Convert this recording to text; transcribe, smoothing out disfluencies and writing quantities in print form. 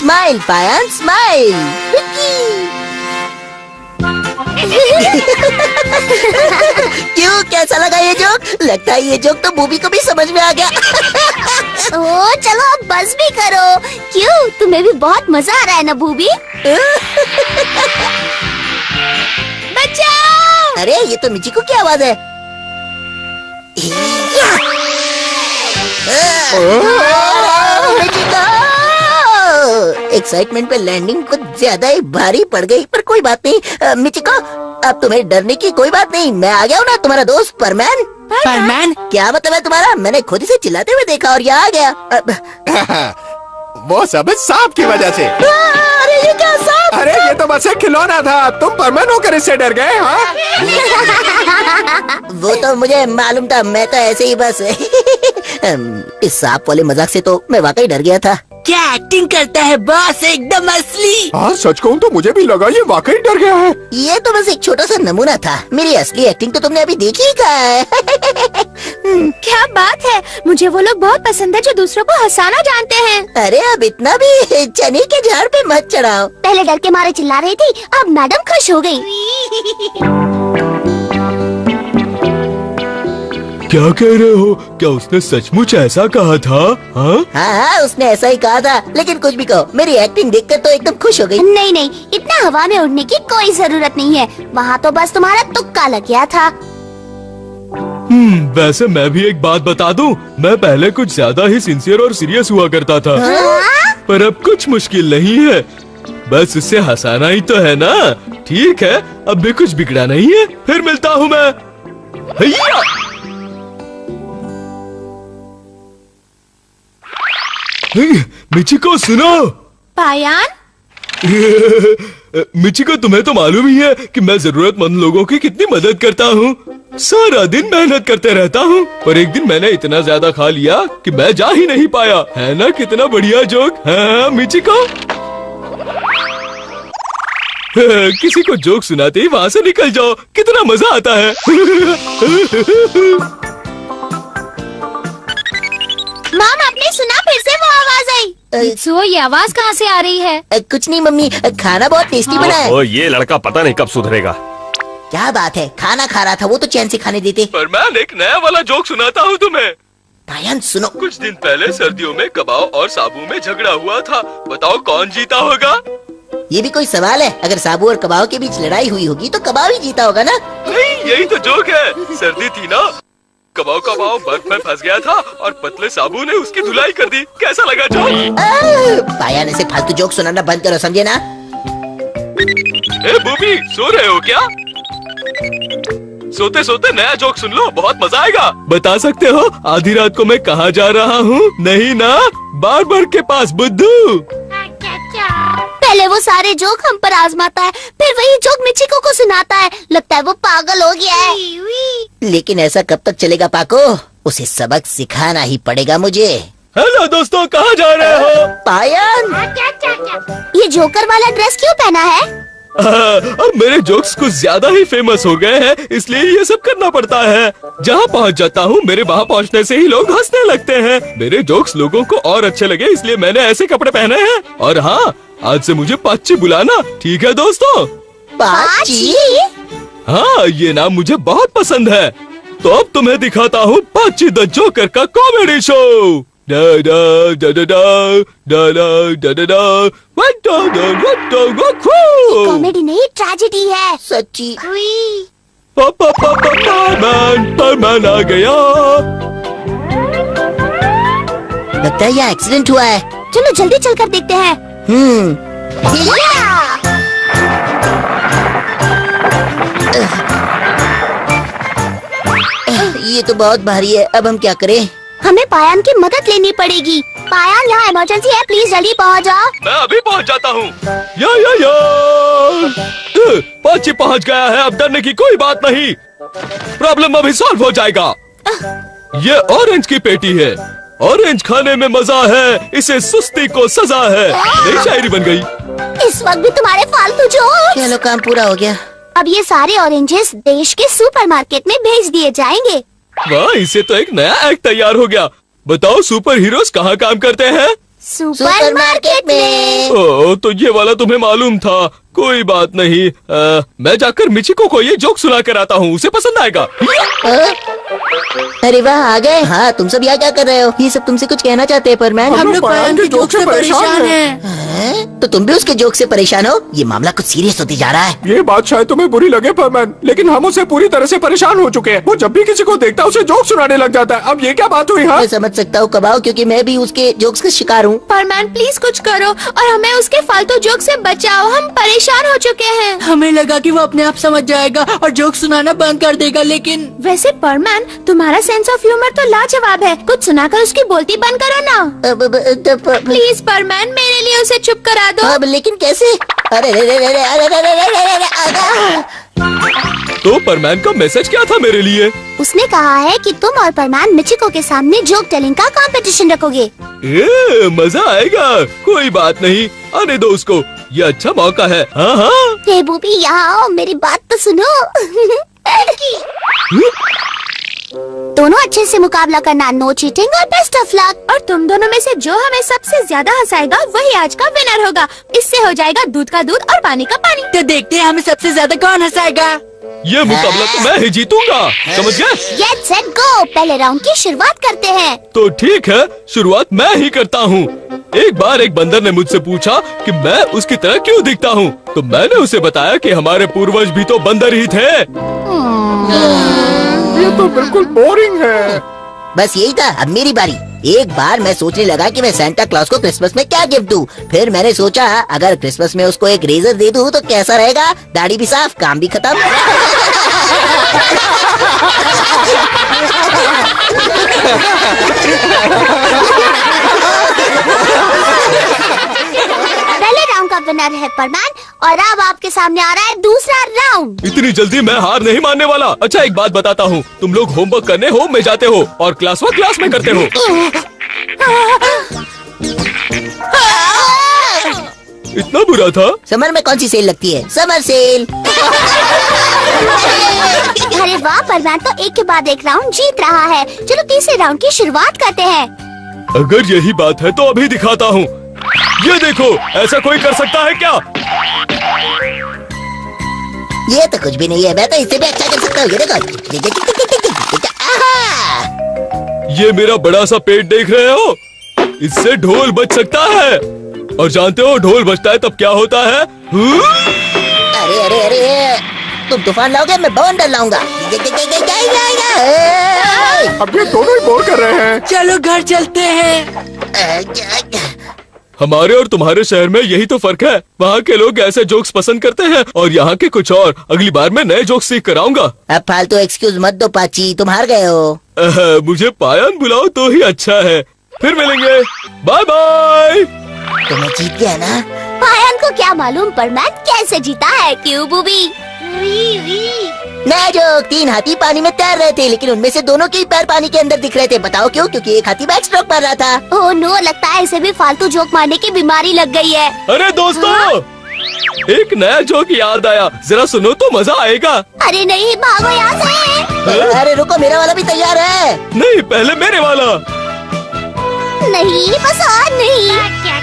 Smile पायन smile. क्यों, कैसा लगा ये जोक? लगता है ये जोक तो मूवी को भी समझ में आ गया। ओ चलो अब बस भी करो। क्यों, तुम्हें भी बहुत मजा आ रहा है ना बूबी? बचाओ! अरे ये तो मिचिको की आवाज है। एक्साइटमेंट पे लैंडिंग कुछ ज्यादा ही भारी पड़ गई, पर कोई बात नहीं। मिचिको, अब तुम्हें डरने की कोई बात नहीं। मैं आ गया हूँ ना, तुम्हारा दोस्त परमैन। परमैन? क्या मतलब है तुम्हारा? मैंने खुद इसे चिल्लाते हुए देखा और यहाँ आ गया। वो सब सांप की वजह से। अरे ये क्या सांप? अरे ये तो बस एक खिलौना था, तुम परमैन होकर इससे डर गए? हाँ? वो तो मुझे मालूम था, मैं तो ऐसे ही बस इस सांप वाले मजाक से तो मैं वाकई डर गया था। क्या एक्टिंग करता है बॉस, एकदम असली। हाँ सच कहूँ तो मुझे भी लगा ये वाकई डर गया है। ये तो बस एक छोटा सा नमूना था, मेरी असली एक्टिंग तो तुमने अभी देखी ही कहा है। क्या बात है, मुझे वो लोग बहुत पसंद है जो दूसरों को हंसाना जानते हैं। अरे अब इतना भी चने के झाड़ पे मत चढ़ाओ। पहले डर के मारे चिल्ला रही थी, अब मैडम खुश हो गई। क्या कह रहे हो? क्या उसने सचमुच ऐसा कहा था? हाँ हाँ, उसने ऐसा ही कहा था, लेकिन कुछ भी कहो, मेरी एक्टिंग देखकर तो एकदम खुश हो गई। नहीं नहीं, इतना हवा में उड़ने की कोई जरूरत नहीं है, वहाँ तो बस तुम्हारा तुक्का लग गया था। वैसे मैं भी एक बात बता दूं, मैं पहले कुछ ज्यादा ही सिंसियर और सीरियस हुआ करता था। हाँ? पर अब कुछ मुश्किल नहीं है, बस उससे हंसाना ही तो है ना। ठीक है, अब भी कुछ बिगड़ा नहीं है। फिर मिलता हूँ मैं। हैया! मिचिको सुनो। पायान? मिचिको, तुम्हें तो मालूम ही है कि मैं जरूरतमंद लोगों की कितनी मदद करता हूँ। सारा दिन मेहनत करते रहता हूँ, पर एक दिन मैंने इतना ज्यादा खा लिया कि मैं जा ही नहीं पाया। है ना कितना बढ़िया जोक? हाँ मिचिको? किसी को जोक सुनाते ही वहाँ से निकल जाओ, कितना मजा आता है। माम, आपने सुना? फिर से वो आवाज आई। सो ये आवाज कहाँ से आ रही है? कुछ नहीं मम्मी, खाना बहुत टेस्टी बना है। ओ, ये लड़का पता नहीं कब सुधरेगा। क्या बात है, खाना खा रहा था, वो तो चैन से खाने देते। पर मैं एक नया वाला जोक सुनाता हूँ तुम्हें। पायन सुनो। कुछ दिन पहले सर्दियों में कबाब और साबू में झगड़ा हुआ था। बताओ कौन जीता होगा? ये भी कोई सवाल है? अगर साबू और कबाब के बीच लड़ाई हुई होगी तो कबाब ही जीता होगा ना? नहीं, यही तो जोक है। सर्दी थी ना, कबाब का पाँव बर्फ में फंस गया था और पतले साबू ने उसकी धुलाई कर दी। कैसा लगा जोक? पायन ऐसे फालतू जोक सुनाना बंद करो, समझे ना? ए बूबी, सो रहे हो क्या? सोते सोते नया जोक सुन लो, बहुत मजा आएगा। बता सकते हो आधी रात को मैं कहाँ जा रहा हूँ? नहीं ना, बार्बर के पास बुद्धू। पहले वो सारे जोक हम पर आजमाता है, फिर वही जोक मिचिको को सुनाता है। लगता है वो पागल हो गया है। लेकिन ऐसा कब तक चलेगा पाको? उसे सबक सिखाना ही पड़ेगा मुझे। हेलो दोस्तों, कहाँ जा रहे हो? पायन, ये जोकर वाला ड्रेस क्यों पहना है? अब मेरे जोक्स कुछ ज्यादा ही फेमस हो गए हैं, इसलिए ये सब करना पड़ता है। जहाँ पहुँच जाता हूँ, मेरे वहाँ पहुँचने से ही लोग हंसने लगते हैं। मेरे जोक्स लोगों को और अच्छे लगे, इसलिए मैंने ऐसे कपड़े पहने हैं। और हाँ, आज से मुझे पाची बुलाना, ठीक है दोस्तों? पाची? हाँ, ये नाम मुझे बहुत पसंद है। तो अब तुम्हें दिखाता हूँ पाची द जोकर का कॉमेडी शो। कॉमेडी नहीं, ट्रेजेडी है। सच्ची? परमैन आ गया। लगता है यहाँ एक्सीडेंट हुआ है। चलो जल्दी चलकर देखते हैं। ये तो बहुत भारी है, अब हम क्या करें? हमें पायान की मदद लेनी पड़ेगी। पायान, यहाँ इमरजेंसी है, प्लीज जल्दी पहुँच जाओ। मैं अभी पहुँच जाता हूँ। या पाची पहुँच गया है, अब डरने की कोई बात नहीं। प्रॉब्लम अभी सॉल्व हो जाएगा। ये ऑरेंज की पेटी है, ऑरेंज खाने में मजा है, इसे सुस्ती को सजा है। नई शायरी बन गई। इस वक्त भी तुम्हारे फालतू जोक्स। चलो काम पूरा हो गया। अब ये सारे ऑरेंजेस देश के सुपरमार्केट में भेज दिए जाएंगे। वाह, इससे तो एक नया एक्ट तैयार हो गया। बताओ सुपर हीरोज कहाँ काम करते हैं? सुपरमार्केट में। ओ, तो ये वाला तुम्हें मालूम था। कोई बात नहीं, मैं जाकर मिचिको को ये जोक सुना कर आता हूँ, उसे पसंद आएगा। अरे वाह, आ गए। हाँ, तुम सब यहाँ क्या कर रहे हो? ये सब तुमसे कुछ कहना चाहते हैं परमैन? हम लोग पायन के जोक से परेशान हैं। हैं? तो तुम भी उसके जोक से परेशान हो? ये मामला कुछ सीरियस होती जा रहा है। ये बात शायद तुम्हें बुरी लगे परमैन, लेकिन हम उसे पूरी तरह से परेशान हो चुके हैं। वो जब भी किसी को देखता है उसे जोक सुनाने लग जाता है। अब ये क्या बात हुई? हाँ, मैं समझ सकता हूँ कबाओ, क्योंकि मैं भी उसके जोक्स का शिकार हूँ। परमैन प्लीज कुछ करो और हमें उसके फालतू जोक से बचाओ, हम परेशान हो चुके हैं। हमें लगा कि वो अपने आप समझ जाएगा और जोक सुनाना बंद कर देगा, लेकिन वैसे परमैन तुम्हारा सेंस ऑफ ह्यूमर तो लाजवाब है, कुछ सुनाकर उसकी बोलती बंद करो ना। प्लीज परमैन, मेरे लिए उसे चुप करा दो। अब लेकिन कैसे? अरे रे रे रे रे अरे रे रे रे रे रे अरे। तो परमैन का मैसेज क्या था मेरे लिए? उसने कहा है कि तुम और परमैन मिचिको के सामने जोक टेलिंग का कंपटीशन रखोगे। मजा आएगा। कोई बात नहीं, आने दो उसको, ये अच्छा मौका है। हाँ हाँ। हे बूबी, यहाँ आओ, मेरी बात तो सुनो। दोनों अच्छे से मुकाबला करना, नो चीटिंग और बेस्ट ऑफ लक। और तुम दोनों में से जो हमें सबसे ज्यादा हंसाएगा वही आज का विनर होगा। इससे हो जाएगा दूध का दूध और पानी का पानी। तो देखते हैं हमें सबसे ज्यादा कौन हंसाएगा। ये मुकाबला तो मैं ही जीतूंगा, समझ गए? गेट सेट गो, पहले राउंड की शुरुआत करते हैं। तो ठीक है, शुरुआत मैं ही करता हूँ। एक बार एक बंदर ने मुझसे पूछा कि मैं उसकी तरह क्यों दिखता हूँ, तो मैंने उसे बताया कि हमारे पूर्वज भी तो बंदर ही थे। ये तो बिल्कुल बोरिंग है। बस यही था। अब मेरी बारी। एक बार मैं सोचने लगा कि मैं सेंटा क्लॉज को क्रिसमस में क्या गिफ्ट दूं। फिर मैंने सोचा अगर क्रिसमस में उसको एक रेजर दे दूं तो कैसा रहेगा? दाढ़ी भी साफ, काम भी खत्म। पहले राउंड का विनर है परमैन और अब आपके सामने आ रहा है दूसरा राउंड। इतनी जल्दी मैं हार नहीं मानने वाला। अच्छा एक बात बताता हूँ, तुम लोग होमवर्क करने होम में जाते हो और क्लास वर्क क्लास में करते हो। इतना बुरा था? समर में कौन सी सेल लगती है? Summer sale. अरे वाह, परमैन तो एक के बाद एक राउंड जीत रहा है। चलो तीसरे राउंड की शुरुआत करते हैं। अगर यही बात है तो अभी दिखाता हूँ। ये देखो, ऐसा कोई कर सकता है क्या? ये तो कुछ भी नहीं है, मैं तो इससे भी अच्छा कर सकता हूँ। ये देखो। आहा! ये मेरा बड़ा सा पेट देख रहे हो? इससे ढोल बज सकता है। और जानते हो ढोल बजता है तब क्या होता है? अरे अरे अरे, तुम तूफान लाओगे, मैं बवंडर लाऊंगा। अब ये दोनों ही बोर कर रहे हैं। चलो घर चलते हैं। हमारे और तुम्हारे शहर में यही तो फर्क है। वहाँ के लोग ऐसे जोक्स पसंद करते हैं और यहाँ के कुछ और। अगली बार मैं नए जोक्स सीख कर आऊंगा। अब फालतू एक्सक्यूज मत दो पाची, तुम हार गए हो। मुझे पायन बुलाओ तो ही अच्छा है। फिर मिलेंगे, बाय बाय। तो मैं जीत गया ना? पायन को क्या मालूम परमैन कैसे जीता है, क्यों बूबी? नया जोक। 3 हाथी पानी में तैर रहे थे, लेकिन उनमें से दोनों के ही पैर पानी के अंदर दिख रहे थे। बताओ क्यों? क्योंकि एक हाथी बैक स्ट्रोक मार रहा था। ओह नो, लगता है इसे भी फालतू जोक मारने की बीमारी लग गई है। अरे दोस्तों, एक नया जोक याद आया, जरा सुनो तो मजा आएगा। अरे नहीं, भागो यहाँ से। अरे रुको, मेरा वाला भी तैयार है। नहीं, पहले मेरे वाला। नहीं, बस आज नहीं। क्या?